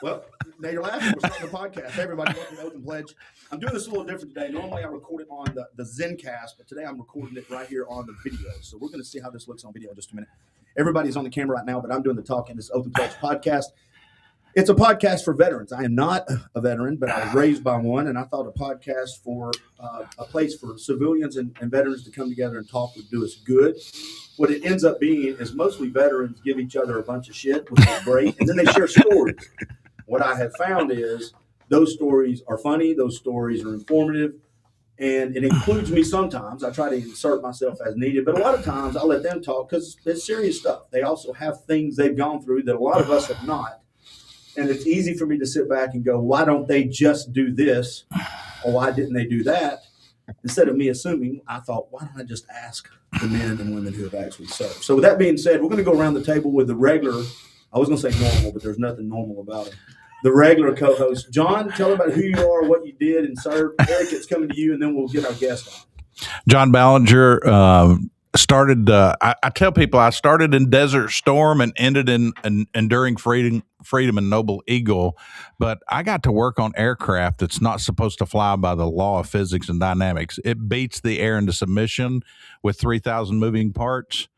Well, now you're laughing. We're starting the podcast. Hey, everybody, welcome to Open Pledge. I'm doing this a little different today. Normally, I record it on the Zencast, but today I'm recording it right here on the video. So we're going to see how this looks on video in just a minute. Everybody's on the camera right now, but I'm doing the talking. This Open Pledge podcast. It's a podcast for veterans. I am not a veteran, but I was raised by one, and I thought a podcast for a place for civilians and veterans to come together and talk would do us good. What it ends up being is mostly veterans give each other a bunch of shit, which is great, and then they share stories. What I have found is those stories are funny, those stories are informative, and it includes me sometimes. I try to insert myself as needed, but a lot of times I let them talk because it's serious stuff. They also have things they've gone through that a lot of us have not. And it's easy for me to sit back and go, why don't they just do this? Or why didn't they do that? Instead of me assuming, I thought, why don't I just ask the men and women who have actually served? So with that being said, we're going to go around the table with the regular, I was going to say normal, but there's nothing normal about it. The regular co-host. John, tell about who you are, what you did, and served. Eric, it's coming to you, and then we'll get our guest on. John Ballinger started. I tell people I started in Desert Storm and ended in Enduring Freedom and Noble Eagle, but I got to work on aircraft that's not supposed to fly by the law of physics and dynamics. It beats the air into submission with 3,000 moving parts.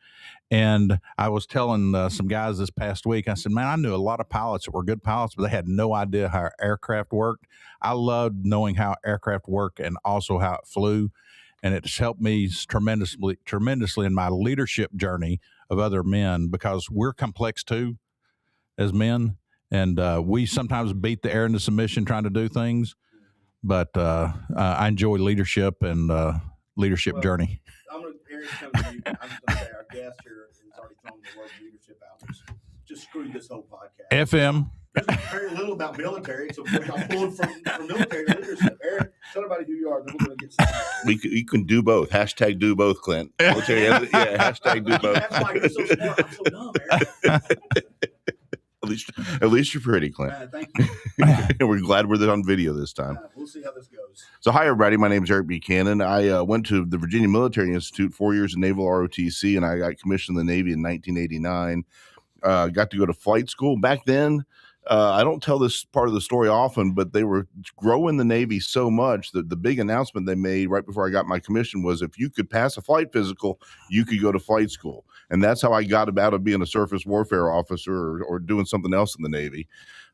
And I was telling some guys this past week, I said, man, I knew a lot of pilots that were good pilots, but they had no idea how aircraft worked. I loved knowing how aircraft worked and also how it flew. And it's helped me tremendously in my leadership journey of other men, because we're complex too as men. And we sometimes beat the air into submission trying to do things. But I enjoy leadership and leadership journey. Eric, come to you. I'm just going to say our guest here has already thrown the word leadership out. Just screwed this whole podcast. FM. There's very little about military, so I'm pulling from military leadership. Eric, tell everybody who you are, then we're going to get started. You can do both. Hashtag do both, Clint. Military, hashtag do both. That's why you're so smart. I'm so dumb, Eric. At least you're pretty, Clint. Thank you. We're glad we're on video this time. We'll see how this goes. So, hi, everybody. My name is Eric Buchanan. I went to the Virginia Military Institute, 4 years in Naval ROTC, and I got commissioned in the Navy in 1989. Got to go to flight school. Back then, I don't tell this part of the story often, but they were growing the Navy so much that the big announcement they made right before I got my commission was if you could pass a flight physical, you could go to flight school. And that's how I got out of being a surface warfare officer or doing something else in the Navy.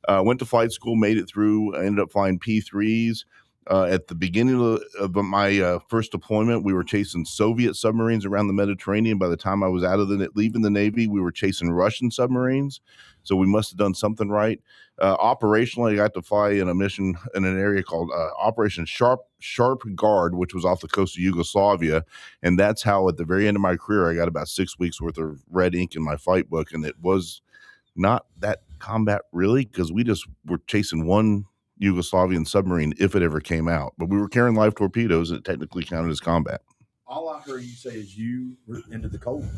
Went to flight school, made it through, ended up flying P-3s. At the beginning of my first deployment, we were chasing Soviet submarines around the Mediterranean. By the time I was leaving the Navy, we were chasing Russian submarines. So we must have done something right. Operationally, I got to fly in a mission in an area called Operation Sharp Guard, which was off the coast of Yugoslavia. And that's how, at the very end of my career, I got about 6 weeks worth of red ink in my flight book. And it was not that combat, really, because we just were chasing one Yugoslavian submarine if it ever came out. But we were carrying live torpedoes, and it technically counted as combat. All I heard you say is you were into the Cold War.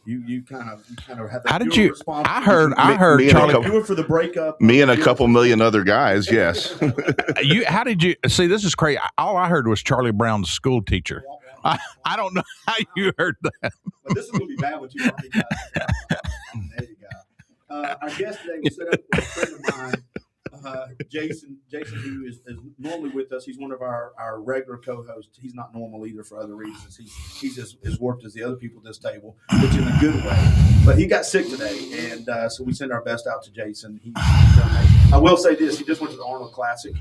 You kind of had that. How did you? I heard Charlie. You were for the breakup. Me and a couple million other guys. Yes. How did you see? This is crazy. All I heard was Charlie Brown's school teacher. I don't know how you heard that. Well, this is going to be bad with you. There you go. Our guest today was set up with a friend of mine, Jason, who is normally with us. He's one of our regular co-hosts. He's not normal either for other reasons. He's as worked as the other people at this table, which in a good way. But he got sick today, and so we send our best out to Jason. I will say this: he just went to the Arnold Classic,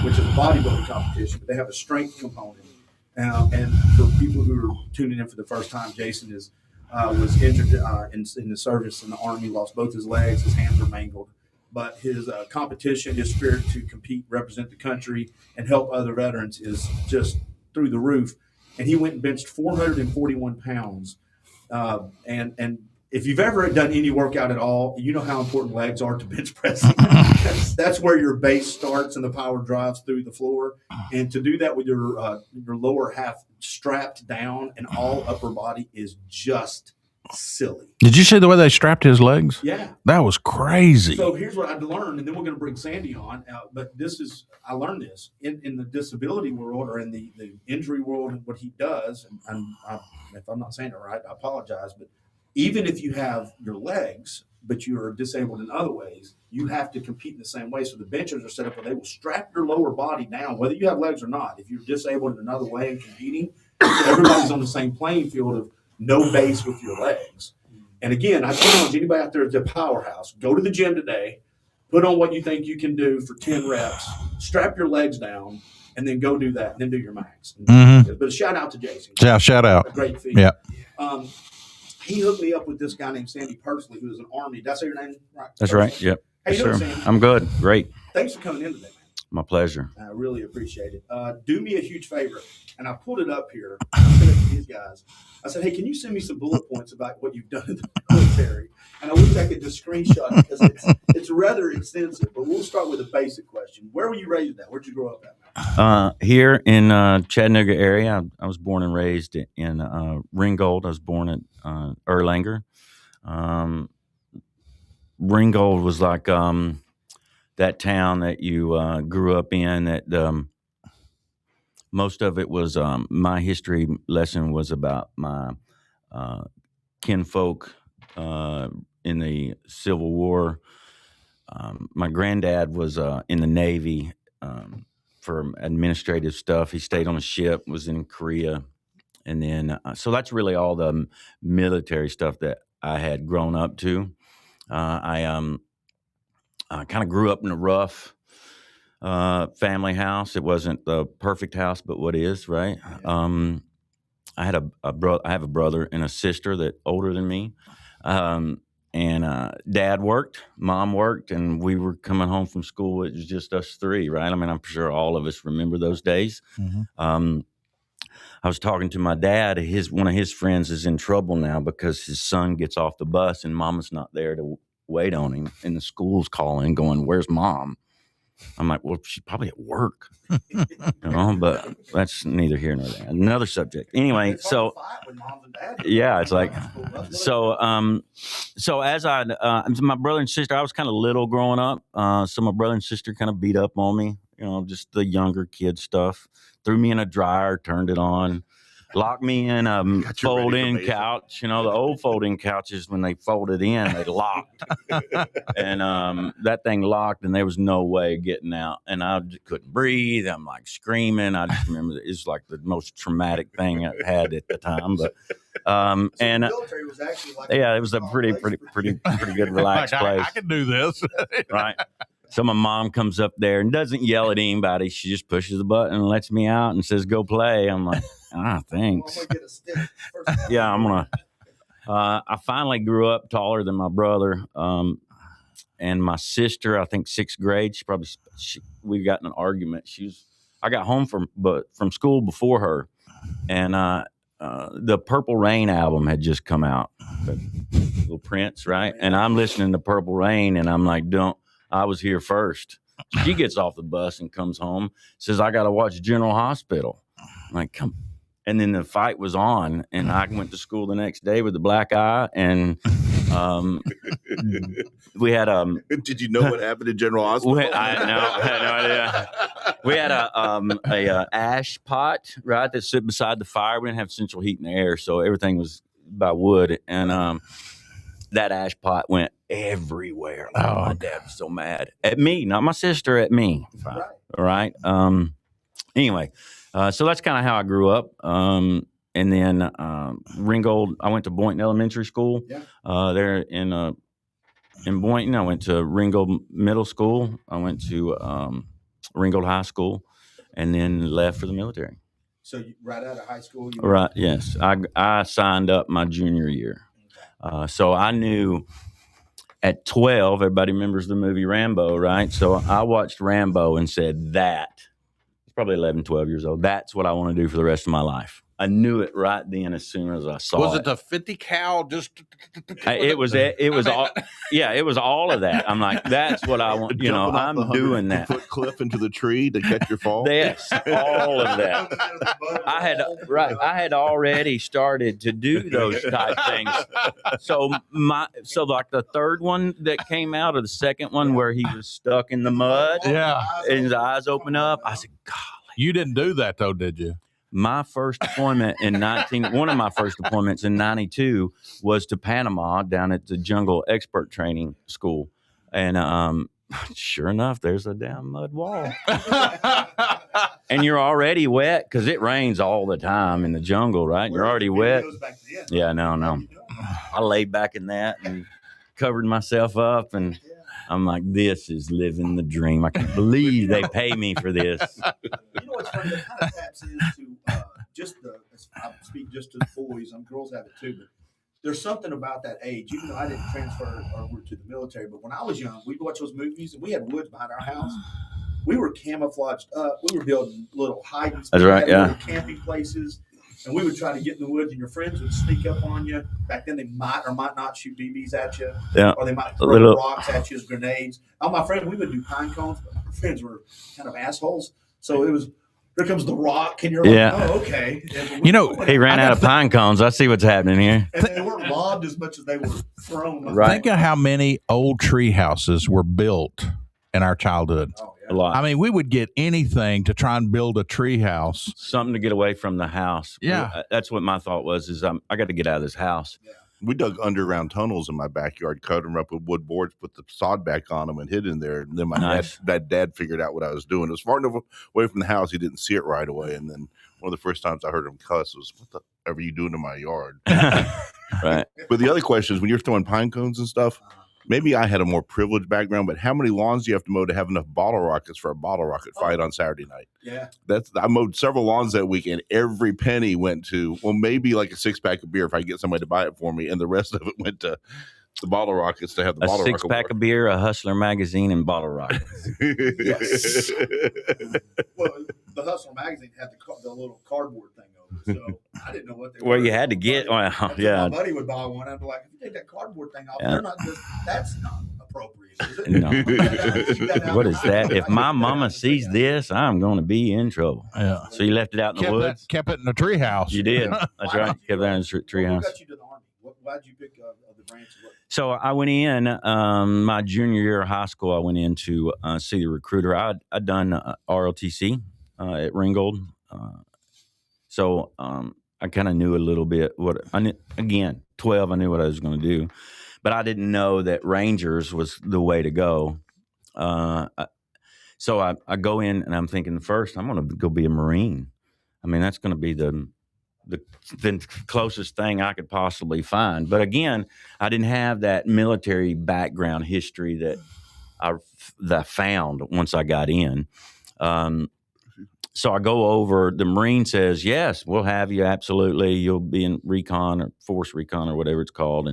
which is a bodybuilding competition, but they have a strength component. And for people who are tuning in for the first time, Jason was injured in the service in the Army, lost both his legs, his hands are mangled. But his competition, his spirit to compete, represent the country, and help other veterans is just through the roof. And he went and benched 441 pounds. And if you've ever done any workout at all, you know how important legs are to bench pressing. That's where your base starts and the power drives through the floor. And to do that with your lower half strapped down and all upper body is just silly. Did you see the way they strapped his legs? Yeah. That was crazy. So here's what I learned, and then we're going to bring Sandy on. But I learned this in the disability world or in the injury world, what he does, and if I'm not saying it right, I apologize, but even if you have your legs, but you are disabled in other ways, you have to compete in the same way. So the benchers are set up where they will strap your lower body down, whether you have legs or not. If you're disabled in another way and competing, everybody's on the same playing field of no base with your legs. And again, I challenge anybody out there at the powerhouse, go to the gym today, put on what you think you can do for 10 reps, strap your legs down, and then go do that, and then do your max. Mhm. But shout out to Jason. Shout A out. great feat. Yeah. He hooked me up with this guy named Sandy Persley, who is an Army. Did I say your name right? That's right. Yep. How you Yes, doing, sir. Sandy? I'm good. Great. Thanks for coming in today, man. My pleasure. I really appreciate it. Do me a huge favor, and I pulled it up here. I sent it to these guys. I said, hey, can you send me some bullet points about what you've done in the military? And I wish I could just screenshot it because it's rather extensive. But we'll start with a basic question. Where were you raised at? Where'd you grow up at, man? Here in Chattanooga area, I was born and raised in Ringgold. I was born at Erlanger. Ringgold was like that town that you grew up in. That most of it was my history lesson was about my kinfolk in the Civil War. My granddad was in the Navy for administrative stuff. He stayed on a ship, was in Korea. And then, so that's really all the military stuff that I had grown up to. I kind of grew up in a rough family house. It wasn't the perfect house, but what is, right? I had I have a brother and a sister that older than me. And Dad worked, Mom worked, and we were coming home from school. It was just us three, right? I mean, I'm sure all of us remember those days. Mm-hmm. I was talking to my dad. One of his friends is in trouble now because his son gets off the bus and Mama's not there to wait on him. And the school's calling, going, "Where's Mom?" I'm like, "Well, she's probably at work," But that's neither here nor there. Another subject. Anyway, It's hard so to fight when moms and dads are yeah, it's like so. so as my brother and sister, I was kind of little growing up. So my brother and sister kind of beat up on me, just the younger kid stuff. Threw me in a dryer, turned it on, locked me in a fold-in couch. The old fold-in couches, when they folded in, they locked. And that thing locked, and there was no way getting out. And I just couldn't breathe. I'm like screaming. I just remember it's like the most traumatic thing I've had at the time. But So the military was actually like yeah, it was a pretty good relaxed place. I can do this. Right. So my mom comes up there and doesn't yell at anybody. She just pushes the button and lets me out and says, "Go play." I'm like, thanks. I'm gonna get a stick first. Yeah, I'm gonna. I finally grew up taller than my brother, and my sister. I think 6th grade. We got in an argument. I got home from school before her, and the Purple Rain album had just come out. Little Prince, right? And I'm listening to Purple Rain, and I'm like, I was here first. She gets off the bus and comes home, says, "I got to watch General Hospital." I'm like, come. And then the fight was on, and I went to school the next day with a black eye, and we had Did you know what happened at General Hospital? I had no idea. We had a ash pot, right, that sit beside the fire. We didn't have central heat and air, so everything was by wood, and that ash pot went everywhere. My dad was so mad at me, not my sister, at me. Right. All right. Anyway, so that's kind of how I grew up. And then Ringgold, I went to Boynton Elementary School. Yeah. There in Boynton. I went to Ringgold Middle School. I went to Ringgold High School, and then left for the military. So right out of high school, Right. Yes. I signed up my junior year. So I knew at 12, everybody remembers the movie Rambo, right? So I watched Rambo and said that. It's probably 11, 12 years old. That's what I want to do for the rest of my life. I knew it right then as soon as I saw it. Was it the 50 cal? Just it was all, yeah, it was all of that. I'm like, that's what I want. Jumping off I'm the doing that. 100-foot cliff into the tree to catch your fall. Yes, all of that. I had already started to do those type things. So like the third one that came out, or the second one where he was stuck in the mud, Yeah. and his eyes open up. I said, "God." You didn't do that though, did you? My first deployment one of my first deployments in 92 was to Panama down at the Jungle Expert Training School. And sure enough, there's a damn mud wall. And you're already wet because it rains all the time in the jungle, right? You're already wet. Yeah, no. I laid back in that and covered myself up, and I'm like, this is living the dream. I can't believe they pay me for this. You know what's funny? It kind of taps into I speak just to the boys. Girls have it too, but there's something about that age. Even though I didn't transfer over to the military, but when I was young, we'd watch those movies, and we had woods behind our house. We were camouflaged up. We were building little hiding spots. That's right, yeah. Little camping places. And we would try to get in the woods, and your friends would sneak up on you. Back then, they might or might not shoot BBs at you. Yeah. Or they might throw rocks at you as grenades. All my friends, we would do pine cones, but my friends were kind of assholes. So it was, here comes the rock, and you're like, oh, okay. You know, he ran out of pine cones. I see what's happening here. And they weren't lobbed as much as they were thrown. Right. Think of how many old tree houses were built in our childhood. Oh, A lot. I mean, we would get anything to try and build a tree house. Something to get away from the house. Yeah. That's what my thought was, is I got to get out of this house. We dug underground tunnels in my backyard, cut them up with wood boards, put the sod back on them, and hid in there. And then my dad figured out what I was doing. It was far enough away from the house, he didn't see it right away. And then one of the first times I heard him cuss was, "What the ever you doing in my yard?" Right. But the other question is, when you're throwing pine cones and stuff, maybe I had a more privileged background, but how many lawns do you have to mow to have enough bottle rockets for a bottle rocket fight on Saturday night? Yeah. I mowed several lawns that week, and every penny went to, well, maybe like a 6-pack of beer if I get somebody to buy it for me, and the rest of it went to the bottle rockets to have the bottle rocket. A 6-pack of beer, a Hustler magazine, and bottle rockets. Yes. Well, the Hustler magazine had the little cardboard thing over it, so I didn't know what they were. Well, you had to get one. My buddy would buy one. I'd be like, if you take that cardboard thing off, that's not appropriate, is it? No. What is that? If my mama sees this, I'm going to be in trouble. Yeah. So you left it out in the woods? Kept it in the tree house. You did. That's right. Kept that in the tree house. What got you to the Army? Why did you pick the branch? So I went in my junior year of high school. I went in to see the recruiter. I'd done ROTC at Ringgold. So I kind of knew a little bit what I knew. Again, 12, I knew what I was going to do. But I didn't know that Rangers was the way to go. So I go in and I'm thinking, first, I'm going to go be a Marine. I mean, that's going to be the closest thing I could possibly find. But again, I didn't have that military background history that I found once I got in. So I go over, the Marine says, yes, we'll have you. Absolutely. You'll be in recon or force recon or whatever it's called.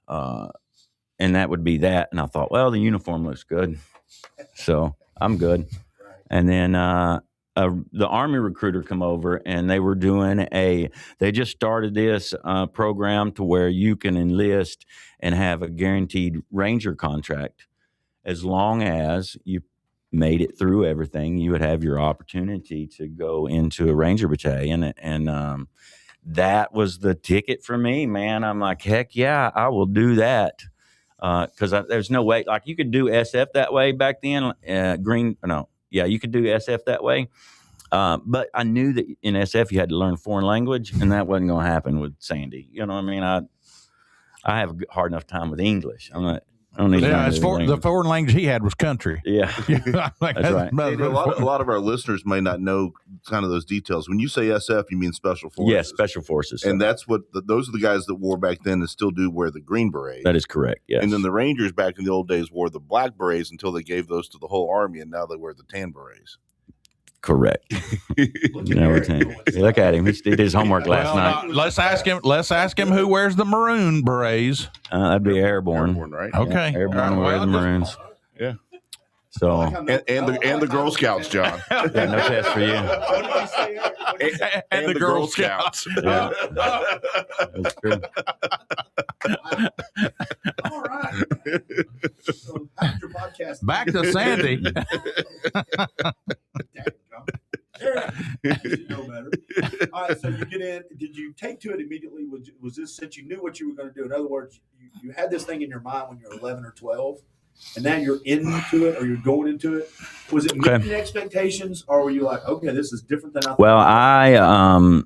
And that would be that. And I thought, well, the uniform looks good, so I'm good. And then the Army recruiter come over, and they were doing they just started this program to where you can enlist and have a guaranteed Ranger contract. As long as you made it through everything, you would have your opportunity to go into a Ranger battalion. And that was the ticket for me, man. I'm like, heck yeah, I will do that. Because there's no way, like you could do SF that way back then. You could do SF that way. But I knew that in SF you had to learn foreign language, and that wasn't going to happen with Sandy. You know what I mean? I have a hard enough time with English. I don't need to learn the foreign language he had was country. Yeah. That's right. A lot of our listeners may not know kind of those details. When you say SF, you mean Special Forces. Yes, Special Forces. And that's what those are the guys that wore back then and still do wear the green beret. That is correct, yes. And then the Rangers back in the old days wore the black berets until they gave those to the whole Army, and now they wear the tan berets. Correct. Look at him. He did his homework last night. Let's ask him who wears the maroon berets. That'd be Airborne. Airborne, right? Okay. Yeah, Airborne wear the Maroons. Yeah. So and the Girl Scouts, John. Yeah, no test for you. and the Girl Scouts. Yeah. That's true. All right. So how's your podcast? Back to Sandy. You know better. All right, so you get in. Did you take to it immediately? Was this since you knew what you were going to do? In other words, you had this thing in your mind when you were 11 or 12, and now you're into it or you're going into it. Was it meeting expectations, or were you like, okay, this is different than I thought? Well, I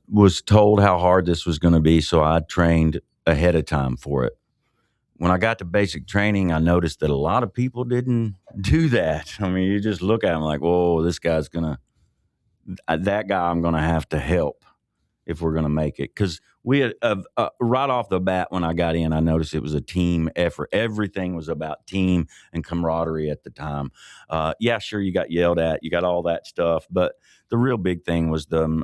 was told how hard this was going to be, so I trained ahead of time for it. When I got to basic training, I noticed that a lot of people didn't do that. I mean, you just look at him like, whoa, this guy's that guy I'm going to have to help if we're going to make it. Because we had, right off the bat when I got in, I noticed it was a team effort. Everything was about team and camaraderie at the time. Yeah, sure, you got yelled at, you got all that stuff, but the real big thing was the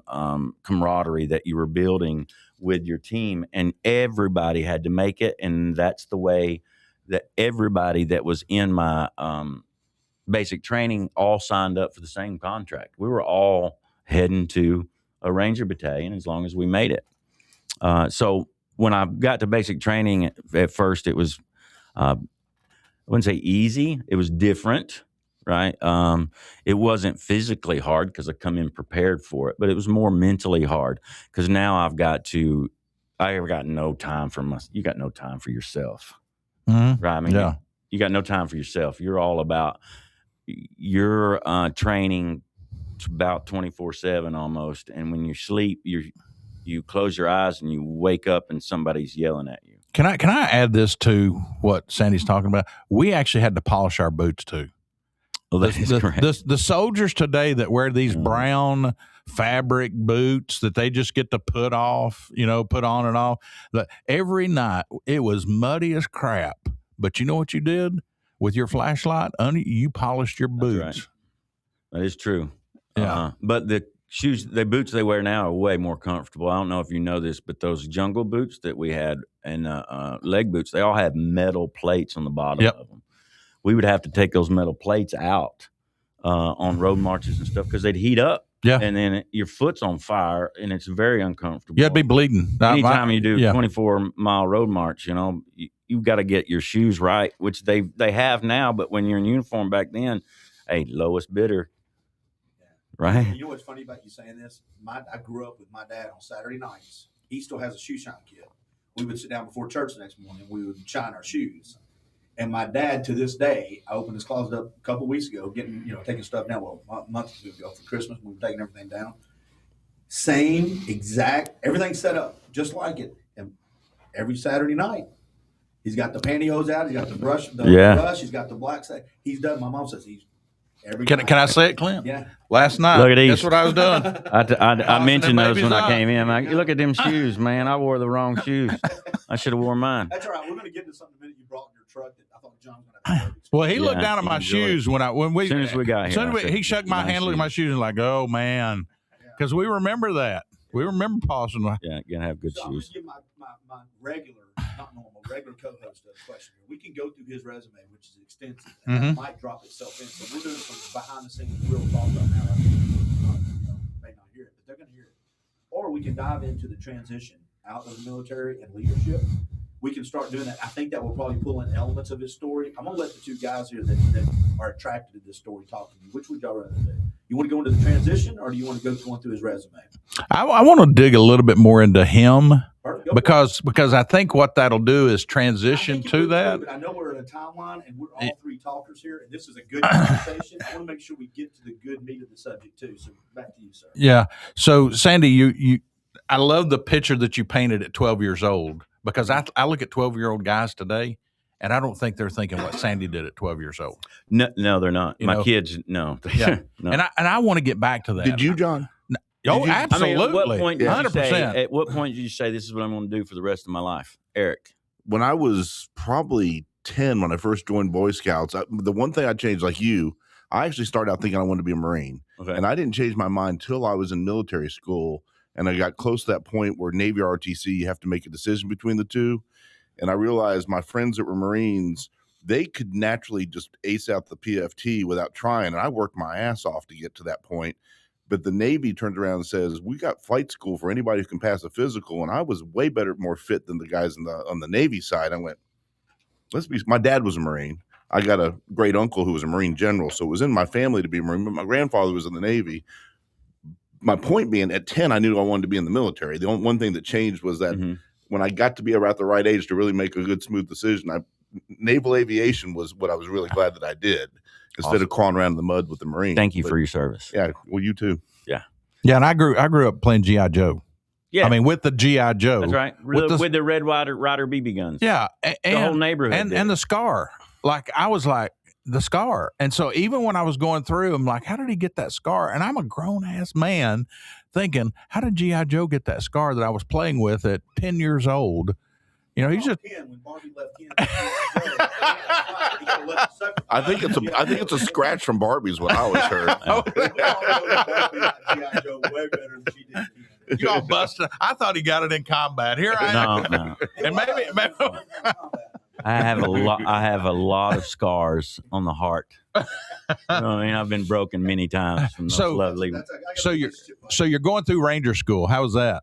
camaraderie that you were building with your team, and everybody had to make it. And that's the way that everybody that was in my basic training all signed up for the same contract. We were all heading to a Ranger battalion as long as we made it. So when I got to basic training at first, it was, I wouldn't say easy. It was different, right? It wasn't physically hard because I come in prepared for it, but it was more mentally hard because now I got no time for you got no time for yourself, right? I mean, you got no time for yourself. You're all about your training about 24/7 almost. And when you sleep, you close your eyes and you wake up and somebody's yelling at you. Can I add this to what Sandy's talking about? We actually had to polish our boots too. Well, that is correct. The soldiers today that wear these brown fabric boots that they just get to put off, put on and off. Every night it was muddy as crap. But you know what you did with your flashlight? You polished your boots. That's right. That is true. Yeah. But the boots they wear now are way more comfortable. I don't know if you know this, but those jungle boots that we had and leg boots, they all have metal plates on the bottom of them. We would have to take those metal plates out on road marches and stuff because they'd heat up. Yeah. And then your foot's on fire and it's very uncomfortable. You'd be bleeding. Anytime you do a 24-mile road march, you've got to get your shoes right, which they have now. But when you're in uniform back then, hey, lowest bidder. Right. You know what's funny about you saying this? I grew up with my dad on Saturday nights. He still has a shoe shine kit. We would sit down before church the next morning. We would shine our shoes. And my dad, to this day, I opened his closet up a couple of weeks ago, taking stuff down. Well, a month ago for Christmas, we were taking everything down. Same exact, everything set up just like it. And every Saturday night, he's got the pantyhose out. He's got the brush. He's got the black side. He's done. My mom says he's. Can I say it, Clint? Yeah. Last night, look at these. That's what I was doing. I mentioned those when I came in. Look at them shoes, man. I wore the wrong shoes. I should have worn mine. That's all right. We're going to get into something in a minute you brought in your truck that I thought John was going to have. Well, he looked down at my shoes when we. As soon as we got here, he shook my hand, looked at my shoes, and like, oh man, because we remember that. We remember pausing. Yeah, you gotta have good shoes. I'm going to give my regular, not normal, regular co-host a question here. We can go through his resume, which is extensive, and that might drop itself in. So we're doing some behind-the-scenes real talk right now. May not hear it, but they're going to hear it. Or we can dive into the transition out of the military and leadership. We can start doing that. I think that will probably pull in elements of his story. I'm going to let the two guys here that are attracted to this story talk to me. Which would y'all rather do? You want to go into the transition, or do you want to go going through his resume? I want to dig a little bit more into him because I think what that'll do is transition to that. I know we're in a timeline, and we're all three talkers here, and this is a good conversation. I want to make sure we get to the good meat of the subject too. So back to you, sir. Yeah. So Sandy, I love the picture that you painted at 12 years old because I look at 12-year-old guys today. And I don't think they're thinking what Sandy did at 12 years old. No, they're not. My kids, no. Yeah. No. And I want to get back to that. Did you, John? Absolutely. At what point did 100%. at what point did you say this is what I'm going to do for the rest of my life, Eric? When I was probably 10, when I first joined Boy Scouts, the one thing I changed, like you, I actually started out thinking I wanted to be a Marine. Okay. And I didn't change my mind until I was in military school. And I got close to that point where Navy ROTC, you have to make a decision between the two. And I realized my friends that were Marines, they could naturally just ace out the PFT without trying. And I worked my ass off to get to that point. But the Navy turns around and says, we got flight school for anybody who can pass a physical. And I was way better, more fit than the guys on the Navy side. I went, my dad was a Marine. I got a great uncle who was a Marine general. So it was in my family to be a Marine, but my grandfather was in the Navy. My point being, at 10, I knew I wanted to be in the military. The only one thing that changed was that when I got to be about the right age to really make a good, smooth decision, I naval aviation was what I was really glad that I did instead Awesome. of crawling around in the mud with the Marines. Thank you But, for your service. yeah. Well, you too. Yeah, and I grew up playing GI Joe. Yeah, I mean, with the GI Joe. that's right. With the Red Rider BB guns. Yeah, The whole neighborhood and did. the scar. Like I was like the scar, and so even when I was going through, I'm like, how did he get that scar? And I'm a grown ass man, thinking, how did GI Joe get that scar that I was playing with at 10 years old? You know, he's just. Ken, when Barbie left Ken, I think it's a scratch from Barbie's. What I always heard. You all busted. I thought he got it in combat. Here I am. No. And maybe I have a lot of scars on the heart. You know what I mean, I've been broken many times from those So- lovely. so you're going through Ranger School. How was that?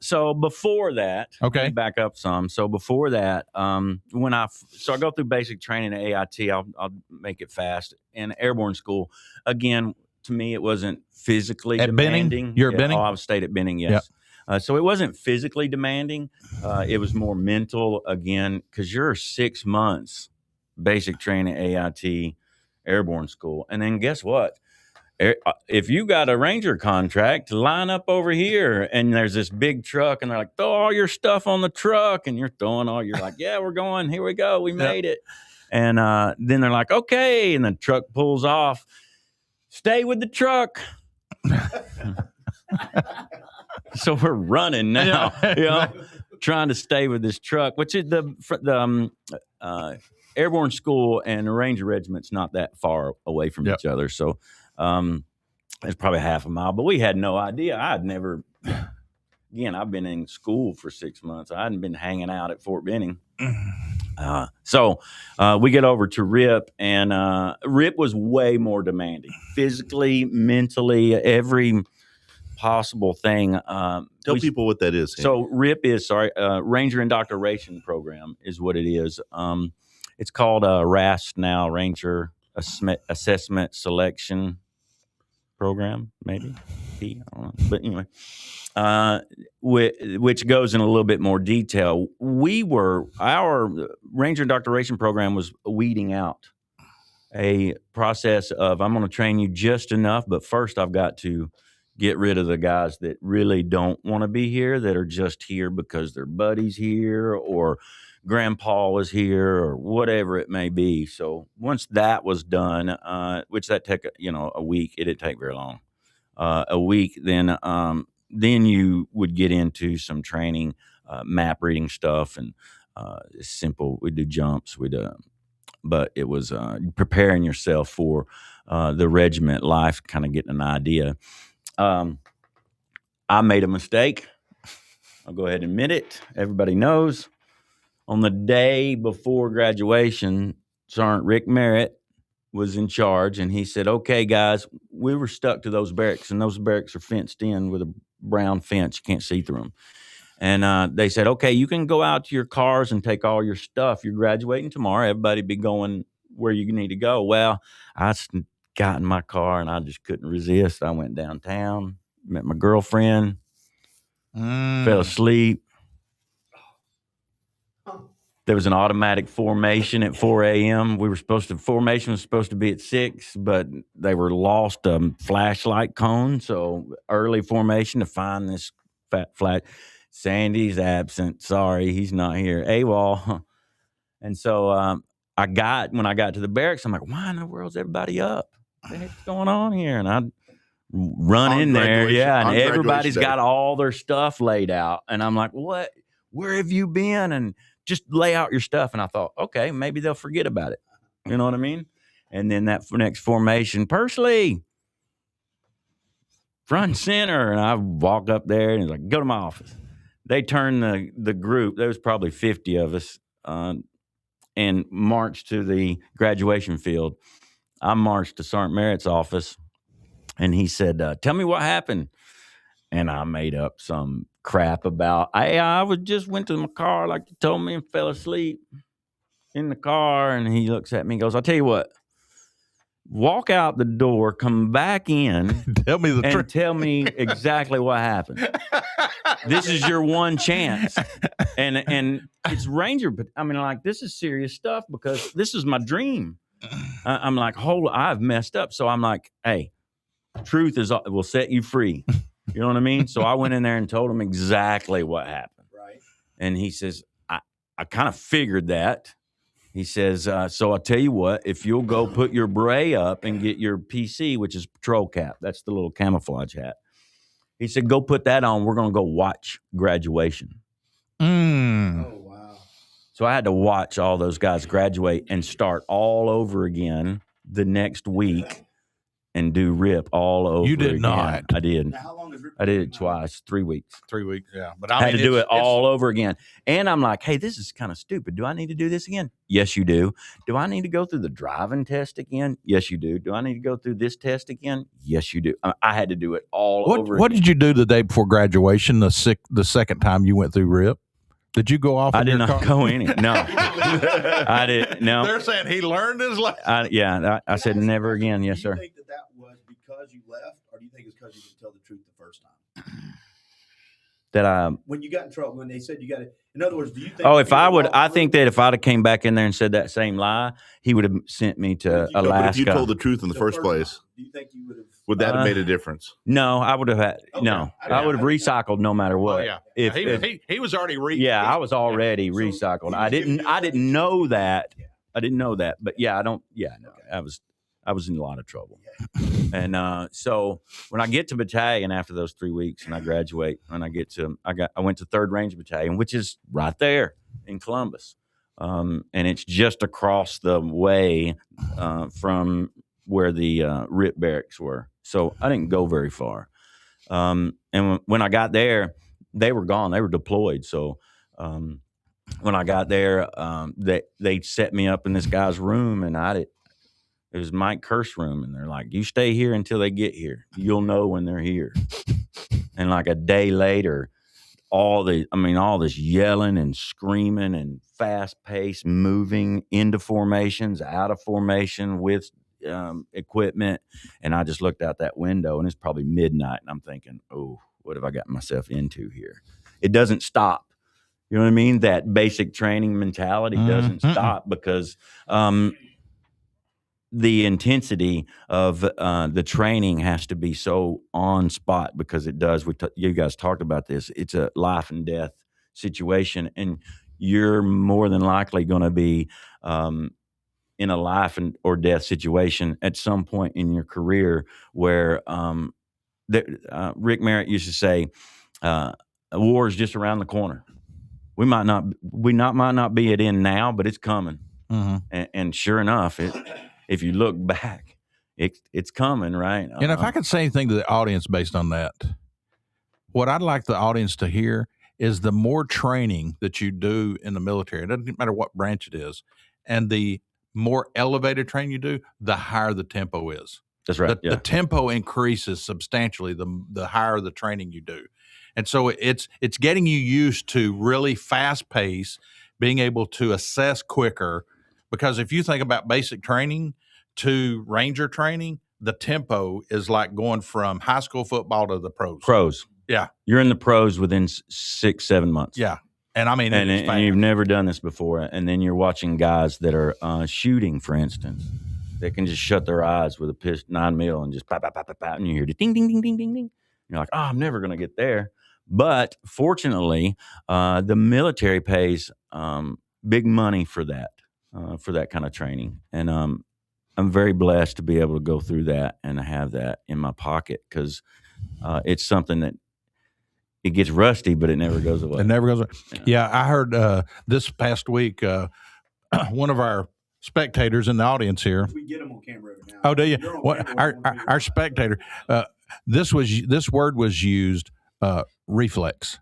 So before that, Okay. let me back up some. So before that, when I go through basic training at AIT, I'll make it fast. And airborne school, again, to me, it wasn't physically At Benning? demanding. You're at Benning? Oh, I stayed at Benning, yes. So it wasn't physically demanding. It was more mental, again, because you're 6 months basic training at AIT airborne school. And then guess what? If you got a Ranger contract, line up over here, and there's this big truck, and they're like, throw all your stuff on the truck, and you're like, yeah, we're going, here we go, we made it. And then they're like, okay, and the truck pulls off. Stay with the truck. So we're running now, trying to stay with this truck, which is the airborne school and the Ranger regiment's not that far away from each other. So it's probably half a mile, but we had no idea. I've been in school for 6 months. I hadn't been hanging out at Fort Benning. So we get over to RIP, and RIP was way more demanding, physically, mentally, every possible thing. Tell people what that is. So RIP is Ranger Indoctrination Program is what it is. It's called RAST now, Ranger Assessment Selection Program, maybe. I don't know. But anyway, which goes in a little bit more detail. Our Ranger Indoctrination Program was weeding out a process of, I'm going to train you just enough, but first I've got to get rid of the guys that really don't want to be here, that are just here because their buddy's here or grandpa was here or whatever it may be. So once that was done, which that took a week, it didn't take very long. A week, then you would get into some training, map reading stuff, and simple. We'd do jumps. But it was preparing yourself for the regiment life, kind of getting an idea. I made a mistake. I'll go ahead and admit it. Everybody knows. On the day before graduation, Sergeant Rick Merritt was in charge, and he said, okay, guys, we were stuck to those barracks, and those barracks are fenced in with a brown fence. You can't see through them. And they said, okay, you can go out to your cars and take all your stuff. You're graduating tomorrow. Everybody be going where you need to go. Well, I got in my car, and I just couldn't resist. I went downtown, met my girlfriend, fell asleep. There was an automatic formation at 4 a.m. Formation was supposed to be at 6, but they were lost a flashlight cone. So early formation to find this fat flag. Sandy's absent. Sorry, he's not here. AWOL. And so when I got to the barracks, I'm like, why in the world's everybody up? What the heck's going on here? And I run in there. Yeah. And everybody's got all their stuff laid out. And I'm like, what? Where have you been? And just lay out your stuff. And I thought, okay, maybe they'll forget about it. You know what I mean? And then that next formation, Pursley, front and center. And I walk up there and he's like, go to my office. They turned the group, there was probably 50 of us, and marched to the graduation field. I marched to Sergeant Merritt's office, and he said, tell me what happened. And I made up some crap about, I went to my car like you told me and fell asleep in the car. And he looks at me and goes, I'll tell you what, walk out the door, come back in, Tell me the truth. tell me exactly what happened. This is your one chance. and it's Ranger, but I mean, like, this is serious stuff because this is my dream. I'm like, I've messed up. So I'm like, hey, truth will set you free. You know what I mean? So I went in there and told him exactly what happened. Right. And he says, I kind of figured that. He says, so I'll tell you what, if you'll go put your beret up and get your PC, which is patrol cap, that's the little camouflage hat. He said, go put that on. We're going to go watch graduation. Mm. Oh, wow. So I had to watch all those guys graduate and start all over again the next week and do RIP all over You did again. not. I did. Now, how long is RIP? I did it twice, 3 weeks. 3 weeks. Yeah. But I had to do it all over again. And I'm like, hey, this is kind of stupid. Do I need to do this again? Yes, you do. Do I need to go through the driving test again? Yes, you do. Do I need to go through this test again? Yes, you do. I had to do it all over What again. did you do the day before graduation, the second time you went through RIP? Did you go off I in did your not car? go in it. No. I did. No. They're saying he learned his lesson. I said never again. Yes, sir. Do you think that was because you left, or do you think it's because you didn't tell the truth the first time? When you got in trouble, when they said you got it. In other words, do you think? Oh, if I would, I think that if I'd have came back in there and said that same lie, he would have sent me to No, but if But if you Alaska. told the truth in the first place, time, do you think you would have? would that have made a difference? No, I would have had Okay. no. I I would have recycled no matter what. Oh, yeah. If, He was already I was already So recycled. he I was giving didn't. you I didn't know that. Yeah. I didn't know that. But yeah, I don't. Yeah, no. I was in a lot of trouble. And so when I get to battalion after those 3 weeks and I graduate and I went to 3rd Ranger Battalion, which is right there in Columbus. And it's just across the way from where the RIP barracks were. So I didn't go very far. And when I got there, they were gone. They were deployed. So when I got there, they set me up in this guy's room, and it was Mike Kerr's room, and they're like, you stay here until they get here. You'll know when they're here. And like a day later, all this yelling and screaming and fast pace moving into formations, out of formation with equipment. And I just looked out that window, and it's probably midnight, and I'm thinking, oh, what have I gotten myself into here? It doesn't stop. You know what I mean? That basic training mentality doesn't stop because the intensity of the training has to be so on spot because it does. You guys talked about this. It's a life and death situation, and you're more than likely going to be in a life or death situation at some point in your career where Rick Merritt used to say, war is just around the corner. We might not be it in now, but it's coming. Mm-hmm. And sure enough, if you look back, it's coming, right? And if I could say anything to the audience based on that, what I'd like the audience to hear is the more training that you do in the military, it doesn't matter what branch it is, and the more elevated training you do, the higher the tempo is. That's right. The tempo increases substantially the higher the training you do. And so it's getting you used to really fast pace, being able to assess quicker. Because if you think about basic training to Ranger training, the tempo is like going from high school football to the pros. Pros. Yeah. You're in the pros within 6-7 months. Yeah. And I mean, and you've never done this before. And then you're watching guys that are shooting, for instance, that can just shut their eyes with a 9mm and just pop, pop, pop, pop, pop, and you hear the ding, ding, ding, ding, ding, ding. You're like, oh, I'm never going to get there. But fortunately, the military pays big money for that kind of training. And I'm very blessed to be able to go through that and have that in my pocket because it's something that it gets rusty, but it never goes away. It never goes away. Yeah, I heard this past week, one of our spectators in the audience here. We get them on camera every now. Oh, do you? You're on What camera, our spectator? This word was used. Reflex.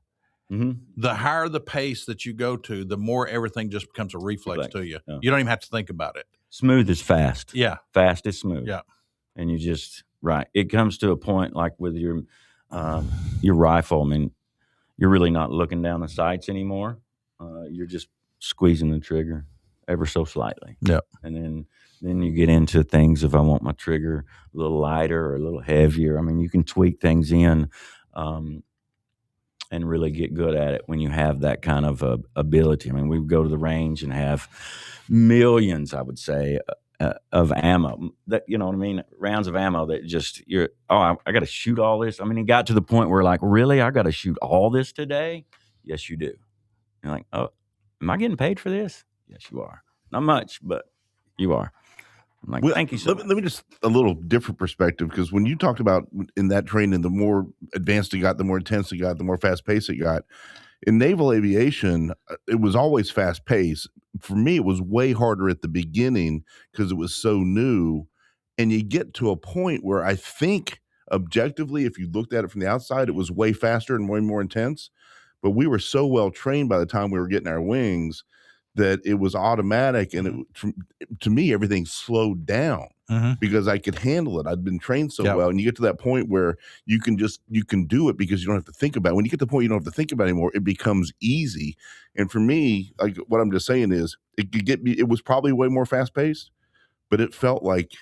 Mm-hmm. The higher the pace that you go to, the more everything just becomes a reflex to you. Yeah. You don't even have to think about it. Smooth is fast. Yeah. Fast is smooth. Yeah. And you just, right. It comes to a point like with your rifle. I mean, you're really not looking down the sights anymore. You're just squeezing the trigger ever so slightly. Yep. And then you get into things if I want my trigger a little lighter or a little heavier. I mean, you can tweak things in. and really get good at it when you have that kind of ability. I mean, we would go to the range and have millions, I would say, of ammo. That, you know what I mean? Rounds of ammo that just I got to shoot all this. I mean, it got to the point where like, really, I got to shoot all this today? Yes, you do. You're like, oh, am I getting paid for this? Yes, you are. Not much, but you are. I'm like, thank you so much. Let me just a little different perspective, because when you talked about in that training, the more advanced it got, the more intense it got, the more fast paced it got. In naval aviation, it was always fast paced. For me, it was way harder at the beginning because it was so new. And you get to a point where I think objectively, if you looked at it from the outside, it was way faster and way more intense. But we were so well trained by the time we were getting our wings that it was automatic, and to me, everything slowed down because I could handle it. I'd been trained so well, and you get to that point where you can do it because you don't have to think about it. When you get to the point you don't have to think about it anymore, it becomes easy. And for me, like what I'm just saying is, it was probably way more fast paced, but it felt like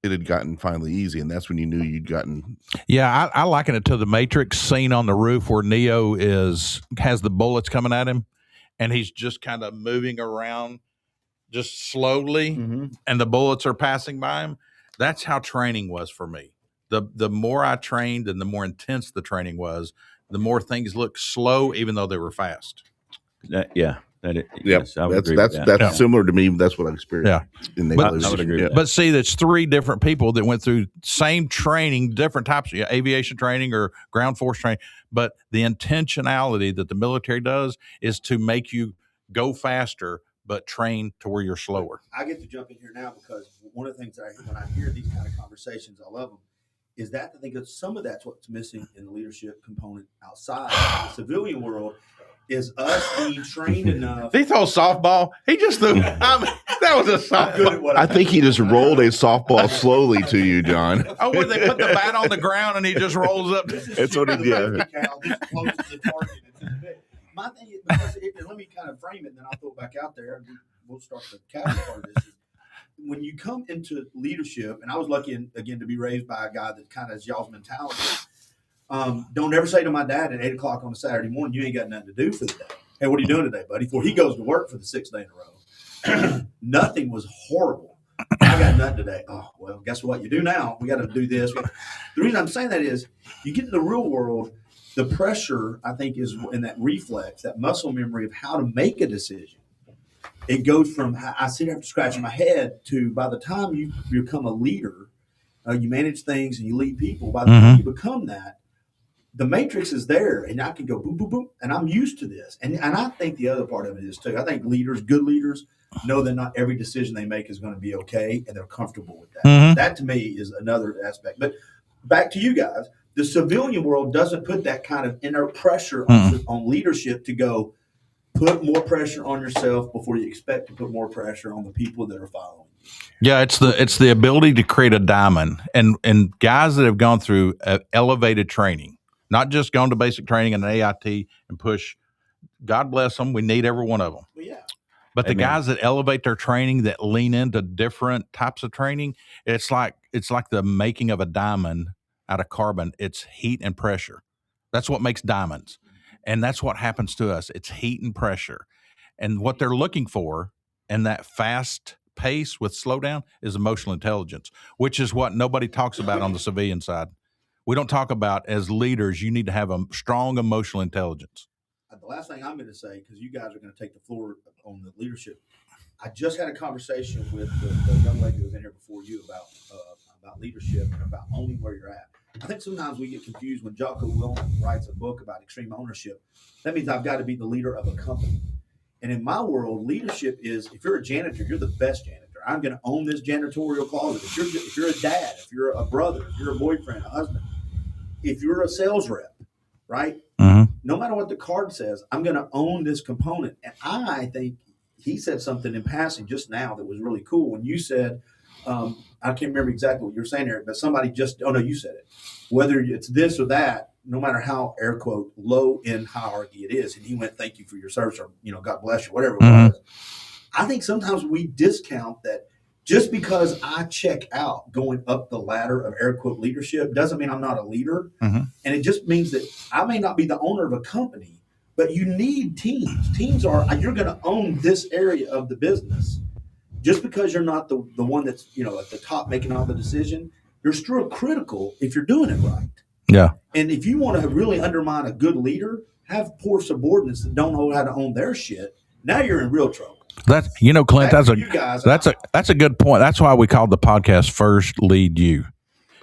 it had gotten finally easy, and that's when you knew you'd gotten. Yeah, I liken it to the Matrix scene on the roof where Neo has the bullets coming at him, and he's just kind of moving around just slowly, and the bullets are passing by him. That's how training was for me. The more I trained and the more intense the training was, the more things looked slow, even though they were fast. Yes, I would agree with that. That's similar to me. That's what I experienced. In naval aviation. I would agree with that. But see, there's three different people that went through same training, different types of aviation training or ground force training. But the intentionality that the military does is to make you go faster, but train to where you're slower. I get to jump in here now because one of the things that when I hear these kind of conversations, I love them, is that I think that some of that's what's missing in the leadership component outside the civilian world. Is us being trained enough? He throw softball. He just threw. That was a softball. I think he just rolled a softball slowly to you, John. Oh, where they put the bat on the ground and he just rolls up. That's what he did. My thing is, because let me kind of frame it, and then I'll throw it back out there, and we'll start the captain part of this. When you come into leadership, and I was lucky again to be raised by a guy that kind of has y'all's mentality. Don't ever say to my dad at 8 o'clock on a Saturday morning, you ain't got nothing to do for the day. Hey, what are you doing today, buddy? Before he goes to work for the 6th day in a row. Nothing was horrible. I got nothing today. Oh, well, guess what? You do now. We got to do this. The reason I'm saying that is you get in the real world, the pressure, I think, is in that reflex, that muscle memory of how to make a decision. It goes from I sit here scratching my head to by the time you become a leader, you manage things and you lead people. By the time you become that, the matrix is there, and I can go boom, boom, boom, and I'm used to this. And I think the other part of it is too. I think good leaders, know that not every decision they make is going to be okay, and they're comfortable with that. That to me is another aspect. But back to you guys, the civilian world doesn't put that kind of inner pressure on leadership to go put more pressure on yourself before you expect to put more pressure on the people that are following you. Yeah, it's the ability to create a diamond, and guys that have gone through elevated training. Not just gone to basic training and an AIT and push. God bless them. We need every one of them. Well, yeah. But the guys that elevate their training, that lean into different types of training, it's like the making of a diamond out of carbon. It's heat and pressure. That's what makes diamonds. And that's what happens to us. It's heat and pressure. And what they're looking for in that fast pace with slowdown is emotional intelligence, which is what nobody talks about on the civilian side. We don't talk about, as leaders, you need to have a strong emotional intelligence. The last thing I'm going to say, because you guys are going to take the floor on the leadership, I just had a conversation with the young lady who was in here before you about leadership and about owning where you're at. I think sometimes we get confused when Jocko Willink writes a book about extreme ownership. That means I've got to be the leader of a company. And in my world, leadership is, if you're a janitor, you're the best janitor. I'm going to own this janitorial closet. If you're a dad, if you're a brother, if you're a boyfriend, a husband, if you're a sales rep, right? No matter what the card says, I'm going to own this component. And I think he said something in passing just now that was really cool. When you said, I can't remember exactly what you were saying, Eric, but somebody you said it. Whether it's this or that, no matter how, air quote, low in hierarchy it is. And he went, thank you for your service, or, God bless you, whatever it was. I think sometimes we discount that just because I check out going up the ladder of air quote leadership doesn't mean I'm not a leader. Mhm. And it just means that I may not be the owner of a company, but you need teams. Teams are, you're going to own this area of the business. Just because you're not the one that's, at the top making all the decision, you're still critical if you're doing it right. Yeah. And if you want to really undermine a good leader, have poor subordinates that don't know how to own their shit. Now you're in real trouble. That's Clint. Back That's to you guys. that's a good point. That's why we called the podcast "First Lead You."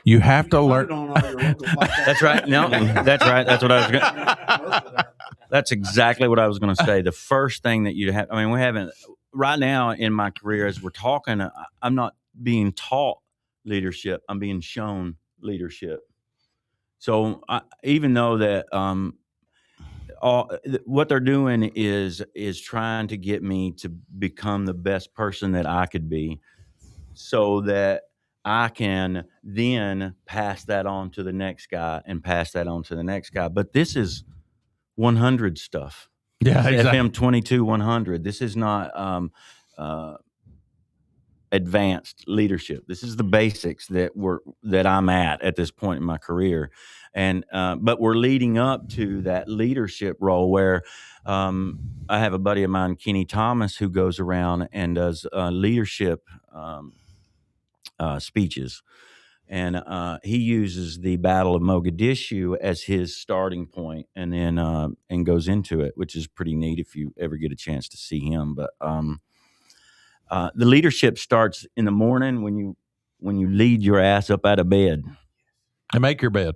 You have to learn. That's right. No, that's right. That's what I was going. That's exactly what I was going to say. The first thing that you have. I mean, we haven't right now in my career as we're talking. I'm not being taught leadership. I'm being shown leadership. So even though that what they're doing is trying to get me to become the best person that I could be, so that I can then pass that on to the next guy and pass that on to the next guy. But this is 100 stuff. Yeah, exactly. FM 22 100. This is not advanced leadership. This is the basics that I'm at this point in my career. And but we're leading up to that leadership role where I have a buddy of mine, Kenny Thomas, who goes around and does leadership speeches. And he uses the Battle of Mogadishu as his starting point, and then and goes into it, which is pretty neat if you ever get a chance to see him. But the leadership starts in the morning when you lead your ass up out of bed and make your bed.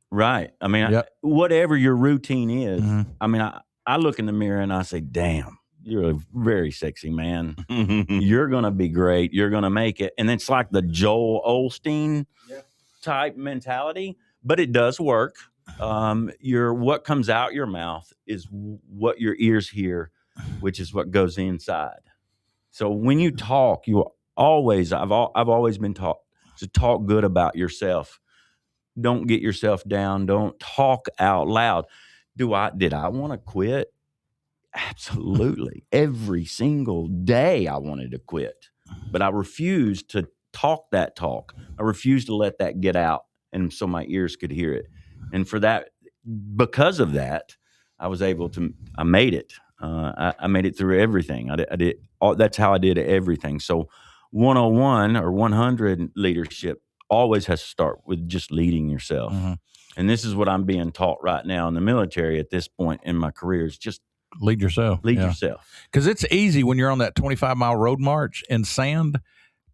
Right. I mean, Yep. Whatever your routine is. Mhm. I mean, I look in the mirror and I say, "Damn, you're a very sexy man. You're gonna be great. You're gonna make it." And it's like the Joel Osteen type mentality, but it does work. What comes out your mouth is what your ears hear, which is what goes inside. So when you talk, I've always been taught to talk good about yourself. Don't get yourself down. Don't talk out loud. Did I want to quit? Absolutely. Every single day I wanted to quit, but I refused to talk that talk. I refused to let that get out, and so my ears could hear it. And because of that, I made it. I made it through everything. That's how I did everything. So 101 or 100 leadership always has to start with just leading yourself. Mm-hmm. And this is what I'm being taught right now in the military at this point in my career is just lead yourself. Lead yourself. Because it's easy when you're on that 25-mile road march in sand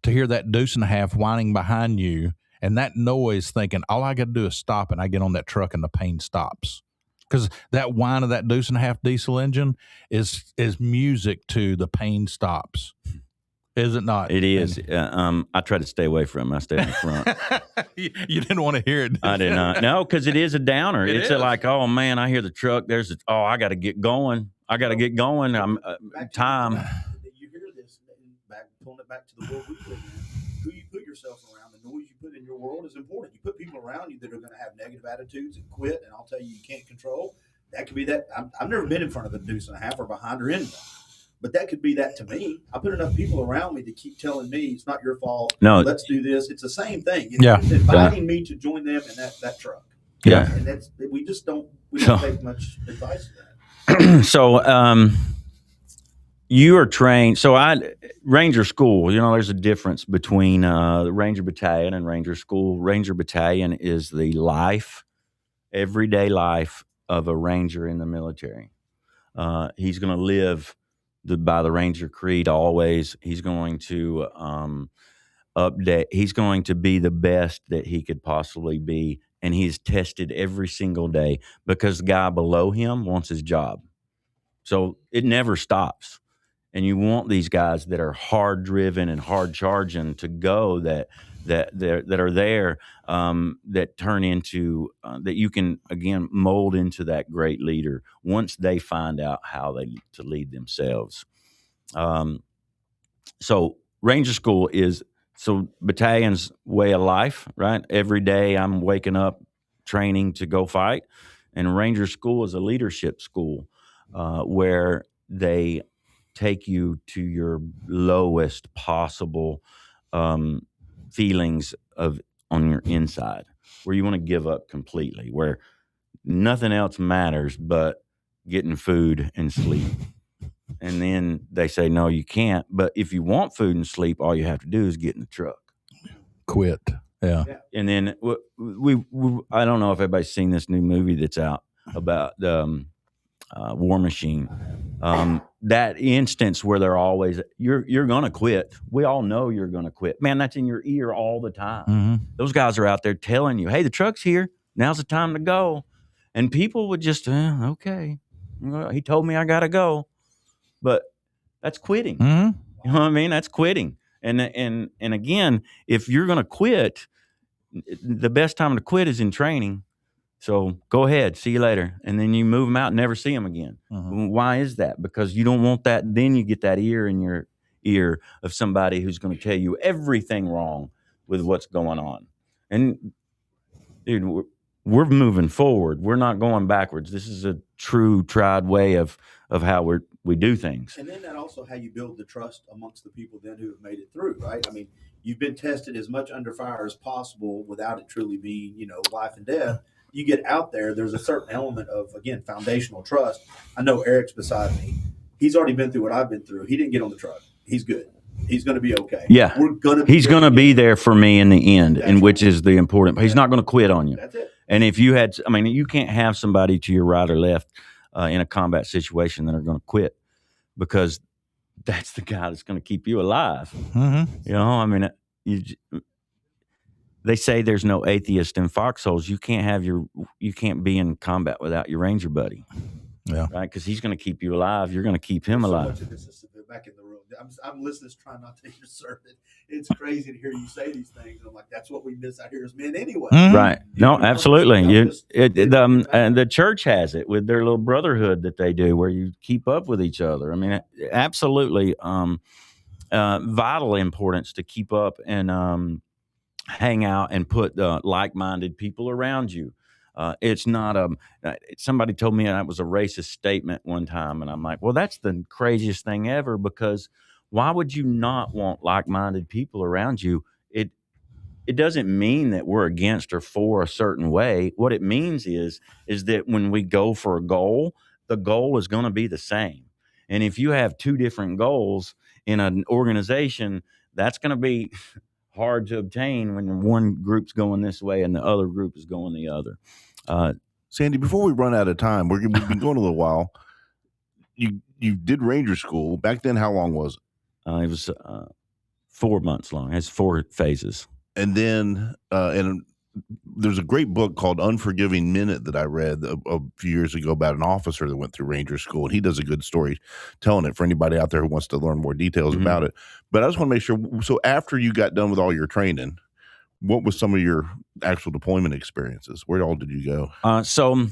to hear that deuce and a half whining behind you and that noise thinking, all I got to do is stop, and I get on that truck and the pain stops. Because that whine of that deuce and a half diesel engine is music to the pain stops. Is it not? It is. I try to stay away from it. I stay in the front. You didn't want to hear it. I did not. No, because it is a downer. It's like, oh man, I hear the truck. I got to get going. Get going. I'm time. You hear this? Pulling it back to the world we live in. Who you put yourself around, the noise you put in your world is important. You put people around you that are going to have negative attitudes and quit, and I'll tell you can't control. That could be that. I've never been in front of a deuce and a half or behind or in one. But that could be that to me. I put enough people around me to keep telling me it's not your fault. No, let's do this. It's the same thing. It's inviting me to join them in that truck. Yeah, and we don't take much advice to that. So you are trained. So Ranger School. There's a difference between the Ranger Battalion and Ranger School. Ranger Battalion is the everyday life of a Ranger in the military. He's going to live by the Ranger Creed always. He's going to update. He's going to be the best that he could possibly be, and he's tested every single day because the guy below him wants his job. So it never stops. And you want these guys that are hard driven and hard charging to go that are there that turn into that you can again mold into that great leader once they find out how to lead themselves. So Ranger School is battalion's way of life, right? Every day I'm waking up training to go fight, and Ranger School is a leadership school where they take you to your lowest possible feelings of on your inside, where you want to give up completely, where nothing else matters but getting food and sleep. And then they say, no, you can't. But if you want food and sleep, all you have to do is get in the truck. Quit. Yeah. And then we I don't know if everybody's seen this new movie that's out about the War Machine. That instance where they're always, you're going to quit. We all know you're going to quit. Man, that's in your ear all the time. Mm-hmm. Those guys are out there telling you, hey, the truck's here. Now's the time to go. And people would just, okay. Well, he told me I got to go. But that's quitting. Mm-hmm. You know what I mean? That's quitting. And again, if you're going to quit, the best time to quit is in training. So go ahead, see you later. And then you move them out and never see them again. Mm-hmm. Why is that? Because you don't want that. Then you get that ear in your ear of somebody who's going to tell you everything wrong with what's going on. And dude, we're moving forward. We're not going backwards. This is a true tried way of how we do things. And then that also how you build the trust amongst the people then who have made it through, right? I mean, you've been tested as much under fire as possible without it truly being, life and death. You get out there, there's a certain element of, again, foundational trust. I know Eric's beside me. He's already been through what I've been through. He didn't get on the truck. He's good. He's going to be okay. Yeah. He's going to be there for me in the end, That's and right. which is the important. He's not going to quit on you. That's it. And if you had, you can't have somebody to your right or left in a combat situation that are going to quit, because that's the guy that's going to keep you alive. Mm-hmm. They say there's no atheist in foxholes. You can't be in combat without your ranger buddy. Yeah. Right? Because he's going to keep you alive. You're going to keep him So alive. much of this is back in the room. I'm listening, trying not to insert it. It's crazy to hear you say these things. And I'm like, that's what we miss out here as men anyway. Mhm. Right. No, absolutely. And And the church has it with their little brotherhood that they do, where you keep up with each other. I mean, absolutely vital importance to keep up and hang out and put like-minded people around you. It's not somebody told me that was a racist statement one time, and I'm like, well, that's the craziest thing ever, because why would you not want like-minded people around you? It doesn't mean that we're against or for a certain way. What it means is that when we go for a goal, the goal is going to be the same. And if you have two different goals in an organization, that's going to be hard to obtain when one group's going this way and the other group is going the other. Sandy, before we run out of time, we've been going a little while. You did Ranger School back then. How long was it? It was 4 months long. It has 4 phases. And then, and there's a great book called Unforgiving Minute that I read a few years ago about an officer that went through Ranger School, and he does a good story telling it for anybody out there who wants to learn more details Mm-hmm. about it. But I just want to make sure. So after you got done with all your training, what was some of your actual deployment experiences? Where all did you go? So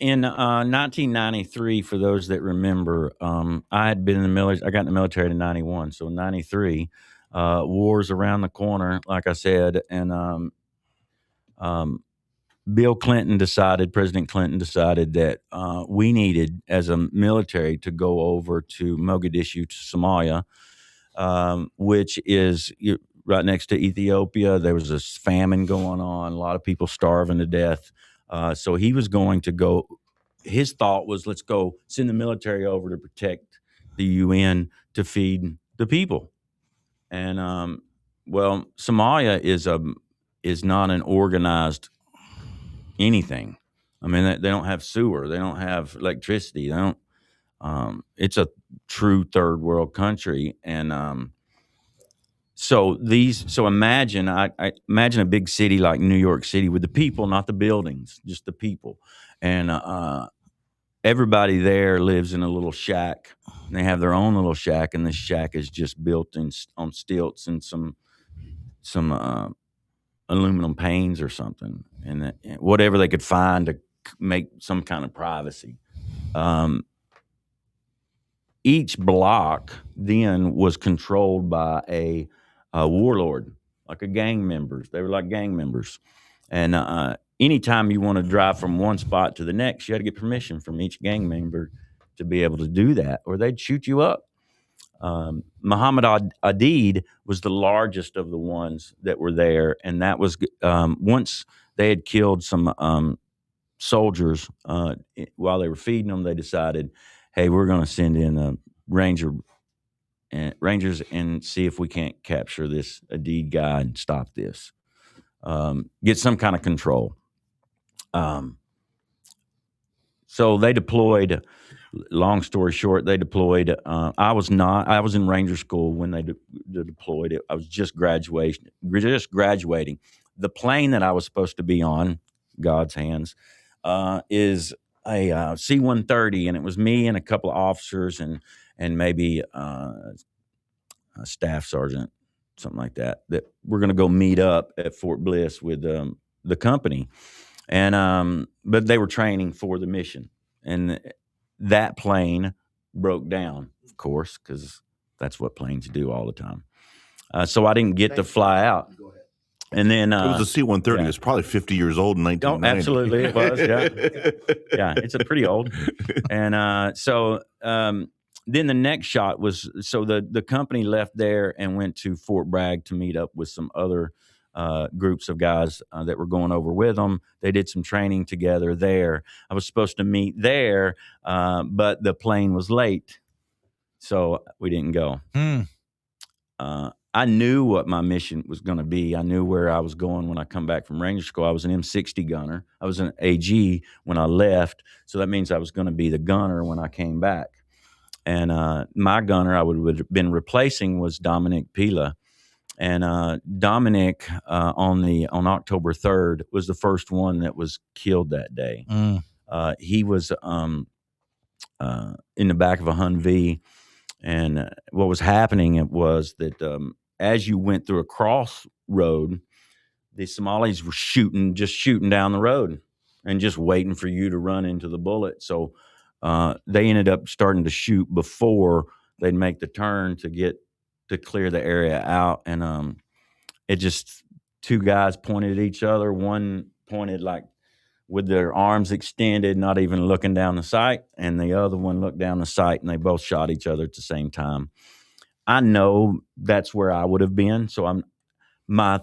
in 1993, for those that remember, I had been in the military. I got in the military in 91. So in 93, war's around the corner, like I said. And President Clinton decided that we needed, as a military, to go over to Mogadishu, to Somalia, which is right next to Ethiopia. There was this famine going on, a lot of people starving to death. So he was going to go. His thought was, let's go send the military over to protect the UN, to feed the people. And Somalia is not an organized anything. I mean, they don't have sewer, they don't have electricity, they don't. It's a true third world country, and so imagine I imagine a big city like New York City with the people, not the buildings, just the people, and everybody there lives in a little shack. And they have their own little shack, and this shack is just built on stilts and some aluminum panes or something, and whatever they could find to make some kind of privacy. Each block then was controlled by a warlord, like a gang members. They were like gang members. And anytime you want to drive from one spot to the next, you had to get permission from each gang member to be able to do that, or they'd shoot you up. Muhammad Adid was the largest of the ones that were there, and that was once they had killed some soldiers while they were feeding them. They decided, hey, we're going to send in a rangers and see if we can't capture this Adid guy and stop this, get some kind of control. So they deployed. Long story short, they deployed. I was in Ranger School when they deployed it. I was just graduating. The plane that I was supposed to be on, God's hands, is a C-130, and it was me and a couple of officers and maybe a staff sergeant, something like that. That we're going to go meet up at Fort Bliss with the company, and but they were training for the mission, and that plane broke down, of course, because that's what planes do all the time. So I didn't get to fly out. Go ahead. And then It was a C-130. yeah. It's probably 50 years old in 1990. Oh, absolutely, it was. Yeah, yeah, it's a pretty old. And so then the next shot was, so the company left there and went to Fort Bragg to meet up with some other groups of guys that were going over with them. They did some training together there. I was supposed to meet there, but the plane was late, so we didn't go. I knew what my mission was going to be. I knew where I was going when I come back from Ranger School. I was an M60 gunner. I was an AG when I left, so that means I was going to be the gunner when I came back. And my gunner I would have been replacing was Dominic Pila. And Dominic on October 3rd was the first one that was killed that day. He was in the back of a Humvee, and what was happening was that as you went through a crossroad, the Somalis were shooting down the road and just waiting for you to run into the bullet. So they ended up starting to shoot before they'd make the turn to clear the area out. And it just, two guys pointed at each other. One pointed like with their arms extended, not even looking down the sight, and the other one looked down the sight, and they both shot each other at the same time. I know that's where I would have been. So my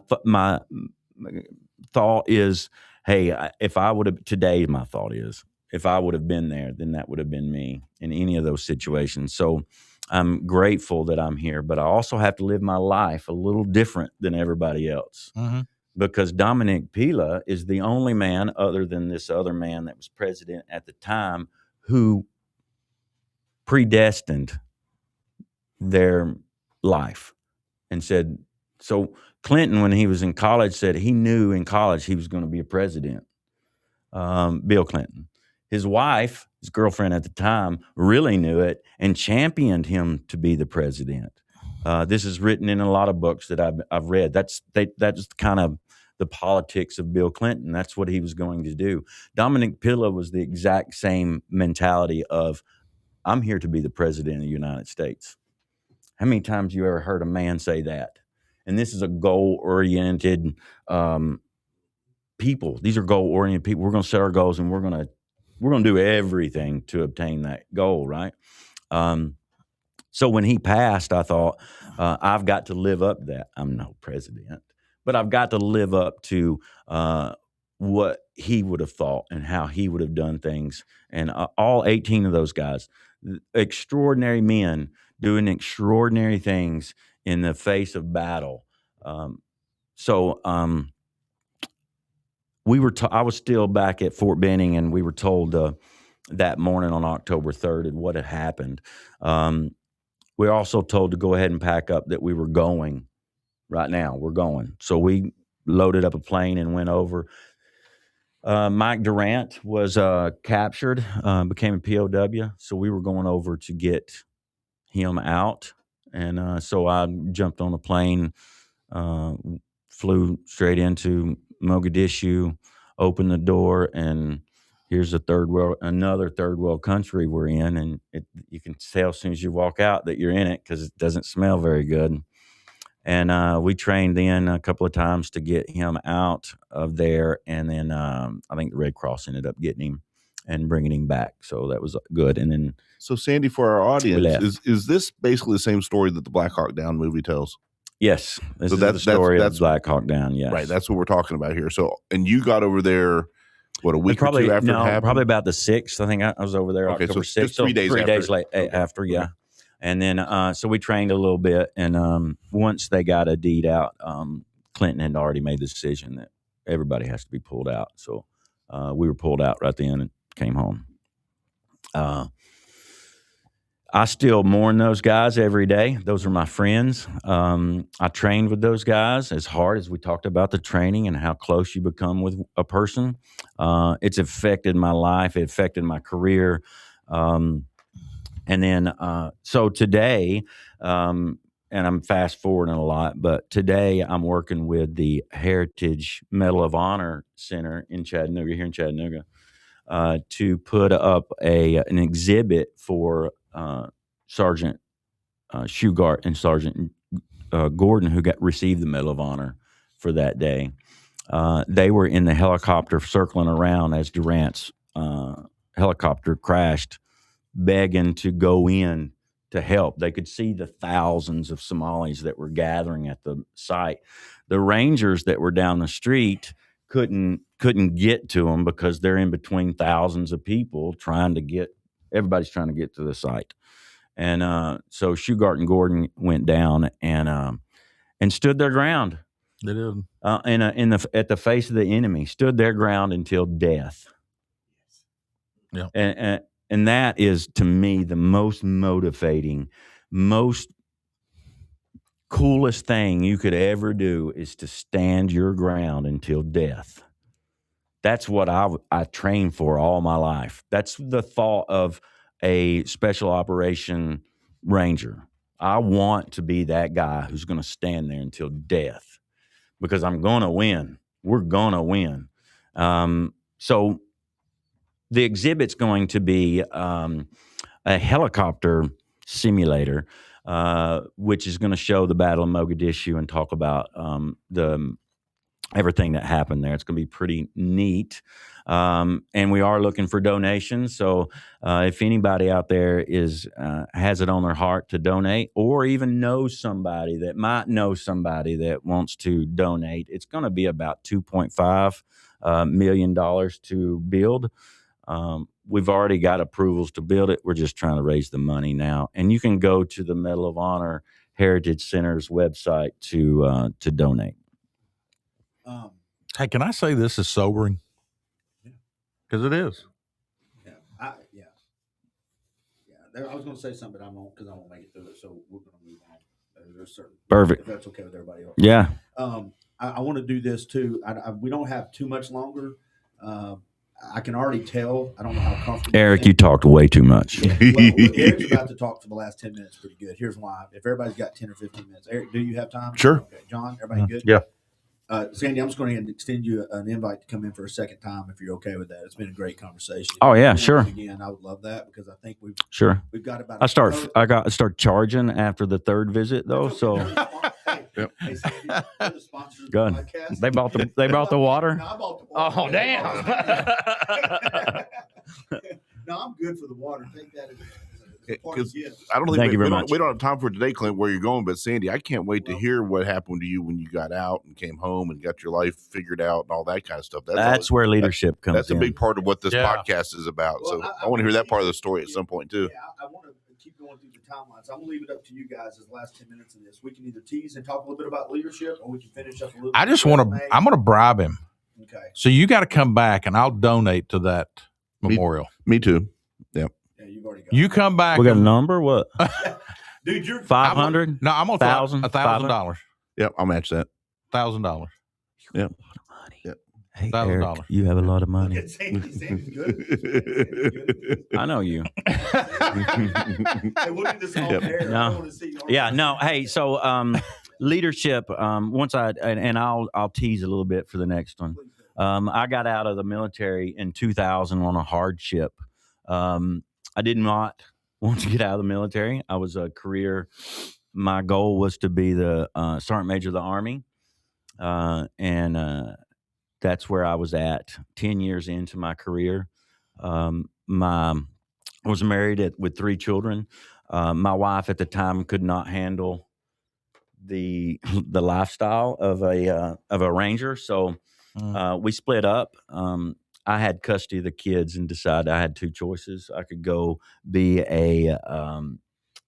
thought is, hey, if I would have today, my thought is, if I would have been there, then that would have been me in any of those situations. So I'm grateful that I'm here, but I also have to live my life a little different than everybody else. Because Dominic Pila is the only man, other than this other man that was president at the time, who predestined their life and said, so Clinton, when he was in college, said he knew in college he was going to be a president. Bill Clinton. His wife, his girlfriend at the time, really knew it and championed him to be the president. This is written in a lot of books that I've read. That's kind of the politics of Bill Clinton. That's what he was going to do. Dominic Pilla was the exact same mentality of, I'm here to be the president of the United States. How many times you ever heard a man say that? And this is a goal-oriented people. These are goal-oriented people. We're going to set our goals, and we're going to do everything to obtain that goal, right? So when he passed, I thought, I've got to live up to that. I'm no president, but I've got to live up to what he would have thought and how he would have done things. And all 18 of those guys, extraordinary men doing extraordinary things in the face of battle. I was still back at Fort Benning, and we were told that morning on October 3rd and what had happened. We were also told to go ahead and pack up, that we were going right now. We're going. So we loaded up a plane and went over. Mike Durant was captured, became a POW. So we were going over to get him out. And so I jumped on a plane, flew straight into Mogadishu, opened the door, and here's another third world country we're in. And you can tell as soon as you walk out that you're in it, because it doesn't smell very good. And we trained then a couple of times to get him out of there. And then I think the Red Cross ended up getting him and bringing him back. So that was good. And then So, Sandy, for our audience, left. is this basically the same story that the Black Hawk Down movie tells? yes, this So is that's- the story that's- of Black Hawk Down. Yes, Right. That's what we're talking about here. So, and you got over there, what, a It's week probably or two after it no, happened? probably about the 6th. I think I was over there Okay, so October it's 6th. just 3 days three after. days late Okay. after, yeah. And then so we trained a little bit, and once they got a deed out, Clinton had already made the decision that everybody has to be pulled out. So we were pulled out right then and came home. I still mourn those guys every day. Those are my friends. I trained with those guys as hard as we talked about the training and how close you become with a person. It's affected my life. It affected my career. And then, so today, and I'm fast forwarding a lot, but today I'm working with the Heritage Medal of Honor Center in Chattanooga, here in Chattanooga, to put up an exhibit for Sergeant Shugart and Sergeant Gordon, who received the Medal of Honor for that day. They were in the helicopter circling around as Durant's helicopter crashed, begging to go in to help. They could see the thousands of Somalis that were gathering at the site. The Rangers that were down the street couldn't get to them because they're in between thousands of people everybody's trying to get to the site. And so Shugart and Gordon went down and stood their ground. They did. At the face of the enemy, stood their ground until death. Yeah. And that is, to me, the most motivating, most coolest thing you could ever do is to stand your ground until death. That's what I trained for all my life. That's the thought of a special operation ranger. I want to be that guy who's going to stand there until death because I'm going to win. We're going to win. So the exhibit's going to be a helicopter simulator, which is going to show the Battle of Mogadishu and talk about everything that happened there. It's going to be pretty neat. And we are looking for donations. So if anybody out there has it on their heart to donate, or even knows somebody that might know somebody that wants to donate, it's going to be about $2.5 million to build. We've already got approvals to build it. We're just trying to raise the money now. And you can go to the Medal of Honor Heritage Center's website to donate. Hey, can I say this is sobering? Because it is. I was going to say something, but I won't, because I won't make it through it. So we're going to move on. There's certain Perfect. if that's okay with everybody else. Yeah. I want to do this too. We don't have too much longer. I can already tell. I don't know how comfortable. Eric, you talked way too much. Well, Eric's about to talk for the last 10 minutes pretty good. Here's why. If everybody's got 10 or 15 minutes. Eric, do you have time? Sure. Okay. John, everybody good? Yeah. Sandy, I'm just going to extend you an invite to come in for a second time if you're okay with that. It's been a great conversation. Oh, yeah, If you sure. want to again, I would love that because I think we've got about. I start charging after the third visit though. So Hey, Sandy, we're the sponsors of the Good. podcast. they brought the water. No, I bought the water. Oh, damn. No, I'm good for the water. Take that as a part of Because the gift. I don't think Thank you very we much. don't have time for today, Clint, where you're going. But Sandy, I can't wait to hear what happened to you when you got out and came home and got your life figured out and all that kind of stuff. That's where leadership comes That's in. a big part of what this Yeah. podcast is about. Well, So I want to hear that part of the story at some point too. Yeah, I want to keep going through the timelines. I'm going to leave it up to you guys as the last 10 minutes of this. We can either tease and talk a little bit about leadership, or we can finish up a little I bit just with want to. resume. I'm going to bribe him. Okay. So you got to come back, and I'll donate to that memorial. Me too. Yeah, you've already got You come back. We got a and- number? What? Dude, you're 500? No, I'm gonna throw $1,000? $1,000. Yep, I'll match that. $1,000. Yep. Yep. Hey, $1,000. Eric, you have a lot of money. Sandy's good. Sandy's good. I know you. Hey, we'll do this off Yep. air. No. I want to see you. Yeah, no. Hey, so leadership. Once I'll tease a little bit for the next one. I got out of the military in 2000 on a hardship. I did not want to get out of the military. I was a career. My goal was to be the sergeant major of the Army, and that's where I was at 10 years into my career. I was married with 3 children. My wife at the time could not handle the lifestyle of a ranger, so we split up. I had custody of the kids and decided I had 2 choices. I could go be a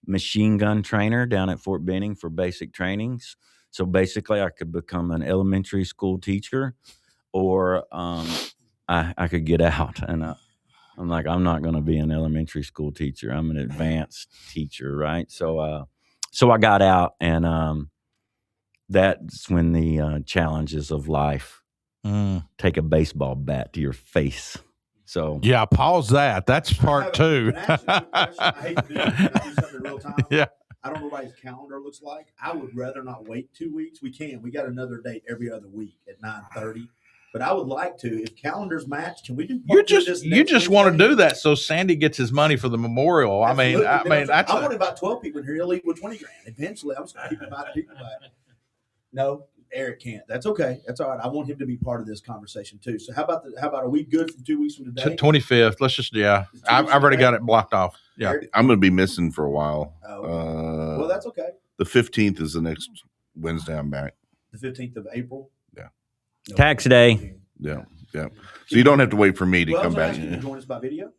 machine gun trainer down at Fort Benning for basic trainings. So basically, I could become an elementary school teacher, or I could get out. And I'm like, I'm not going to be an elementary school teacher. I'm an advanced teacher, right? So I got out, and that's when the challenges of life take a baseball bat to your face. So yeah, pause that. That's part 2. Can I ask you a quick question? I hate to do this. Can I do something in real time? Yeah. I don't know what his calendar looks like. I would rather not wait 2 weeks. We got another date every other week at 9:30. But I would like to, if calendars match, can we do? You just want to do that so Sandy gets his money for the memorial. Absolutely. I mean, that's I want about 12 people in here. He'll leave with 20 grand. Eventually, I'm just going to keep inviting people back. No, Eric can't. That's okay. That's all right. I want him to be part of this conversation too. So how about are we good for 2 weeks from today? 25th. Let's just I've already got it blocked off. Yeah, Eric? I'm going to be missing for a while. Oh, okay. Well, that's okay. The 15th is the next Wednesday I'm back. The 15th of April. Yeah. No, Tax day. Yeah. So you don't have to wait for me to come back. Can you join us by video?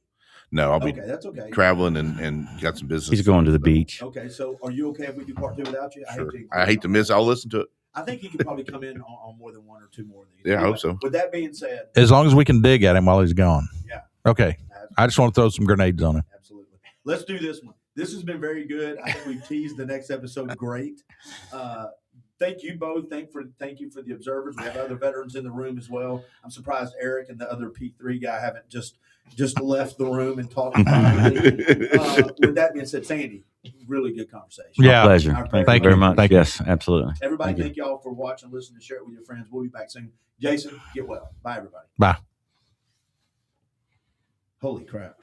No, I'll be that's okay. traveling and got some business. He's going to the beach. Okay, so are you okay if we do part 2 without you? Sure. I hate to miss. I'll listen to it. I think he could probably come in on more than 1 or 2 more of these. Yeah, I hope so. With that being said, as long as we can dig at him while he's gone. Yeah. Okay. I just want to throw some grenades on him. Absolutely. Let's do this one. This has been very good. I think we've teased the next episode great. Thank you both. Thank you for the observers. We have other veterans in the room as well. I'm surprised Eric and the other P3 guy haven't just left the room and talked about it. With that being said, Sandy, really good conversation. Yeah. My pleasure. Thank you very much. Thank you. Yes, absolutely. Everybody, thank y'all for watching, listening, share it with your friends. We'll be back soon. Jason, get well. Bye, everybody. Bye. Holy crap.